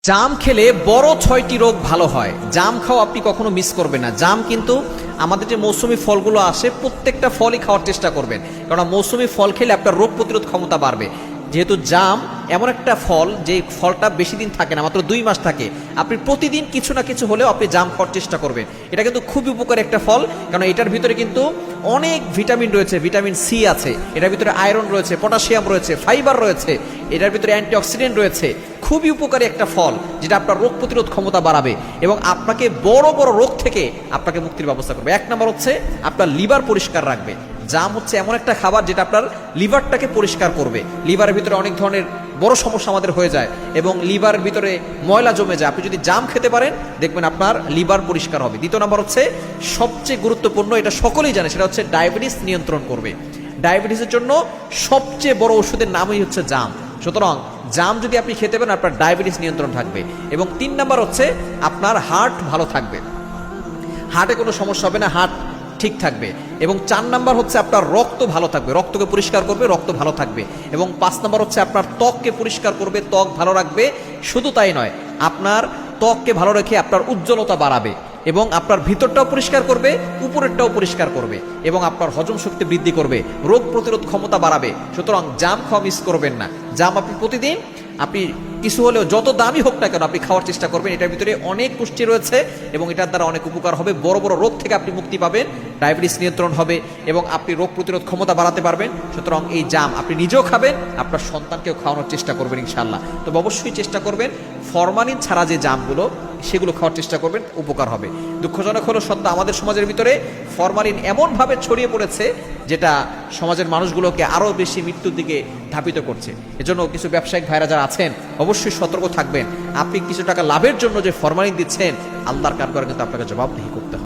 জাম খেলে বড় ৬টি রোগ ভালো হয়। জাম খাওয়া আপনি কখনো মিস করবেন না। জাম কিন্তু আমাদের যে মৌসুমি ফলগুলো আসে প্রত্যেকটা ফলই খাওয়ার চেষ্টা করবেন, কারণ মৌসুমি ফল খেলে আপনার রোগ প্রতিরোধ ক্ষমতা বাড়বে। যেহেতু জাম এমন একটা ফল যে ফলটা বেশি দিন থাকে না, মাত্র 2 মাস থাকে। আপনি প্রতিদিন কিছু না কিছু হলেও আপনি জাম খাওয়ার চেষ্টা করবেন। এটা কিন্তু খুবই উপকারী একটা ফল, কারণ এটার ভিতরে কিন্তু অনেক ভিটামিন রয়েছে। ভিটামিন সি আছে, এটার ভিতরে আয়রন রয়েছে, পটাশিয়াম রয়েছে, ফাইবার রয়েছে, এটার ভিতরে অ্যান্টিঅক্সিডেন্ট রয়েছে। খুবই উপকারী একটা ফল, যেটা আপনার রোগ প্রতিরোধ ক্ষমতা বাড়াবে এবং আপনাকে বড় বড় রোগ থেকে আপনাকে মুক্তির ব্যবস্থা করবে। 1 নম্বর হচ্ছে আপনার লিভার পরিষ্কার রাখবে। জাম হচ্ছে এমন একটা খাবার যেটা আপনার লিভারটাকে পরিষ্কার করবে। লিভারের ভিতরে অনেক ধরনের বড় সমস্যা আমাদের হয়ে যায় এবং লিভারের ভিতরে ময়লা জমে যায়। আপনি যদি জাম খেতে পারেন দেখবেন আপনার লিভার পরিষ্কার হবে। 2 নম্বর হচ্ছে সবচেয়ে গুরুত্বপূর্ণ, এটা সকলেই জানে, সেটা হচ্ছে ডায়াবেটিস নিয়ন্ত্রণ করবে। ডায়াবেটিসের জন্য সবচেয়ে বড় ওষুধের নামই হচ্ছে জাম। সুতরাং জাম যদি আপনি খেতে পারেন আপনার ডায়াবেটিস নিয়ন্ত্রণ থাকবে। এবং 3 নম্বর হচ্ছে আপনার হার্ট ভালো থাকবে, হার্টে কোনো সমস্যা হবে না, হার্ট ঠিক থাকবে। এবং 4 নম্বর হচ্ছে আপনার রক্ত ভালো থাকবে, রক্তকে পরিষ্কার করবে, রক্ত ভালো থাকবে। এবং 5 নম্বর হচ্ছে আপনার ত্বককে পরিষ্কার করবে, ত্বক ভালো রাখবে। শুধু তাই নয়, আপনার ত্বককে ভালো রেখে আপনার উজ্জ্বলতা বাড়াবে এবং আপনার ভিতরটাও পরিষ্কার করবে, উপরেরটাও পরিষ্কার করবে এবং আপনার হজম শক্তি বৃদ্ধি করবে, রোগ প্রতিরোধ ক্ষমতা বাড়াবে। সুতরাং জাম খাওয়া মিস করবেন না। জাম আপনি প্রতিদিন আপনি কিছু হলেও যত দামি হোক না কেন আপনি খাওয়ার চেষ্টা করবেন। এটার ভিতরে অনেক পুষ্টি রয়েছে এবং এটার দ্বারা অনেক উপকার হবে। বড় বড় রোগ থেকে আপনি মুক্তি পাবেন, ডায়াবেটিস নিয়ন্ত্রণ হবে এবং আপনি রোগ প্রতিরোধ ক্ষমতা বাড়াতে পারবেন। সুতরাং এই জাম আপনি নিজেও খাবেন, আপনার সন্তানকেও খাওয়ানোর চেষ্টা করবেন ইনশাআল্লাহ। তবে অবশ্যই চেষ্টা করবেন ফরমালিন ছাড়া যে জামগুলো সেগুলো খাওয়ার চেষ্টা করবেন, উপকার হবে। দুঃখজনক হলো সত্য, আমাদের সমাজের ভিতরে ফরমালিন এমনভাবে ছড়িয়ে পড়েছে যেটা সমাজের মানুষগুলোকে আরও বেশি মৃত্যুর দিকে ধাবিত করছে। এজন্য কিছু ব্যবসায়িক ভাইরা যারা আছেন অবশ্যই সতর্ক থাকবেন। আপনি কিছু টাকা লাভের জন্য যে ফরমালিন দিচ্ছেন, আল্লাহর কাঠগড়ায় কিন্তু আপনাকে জবাবদিহি করতে হবে।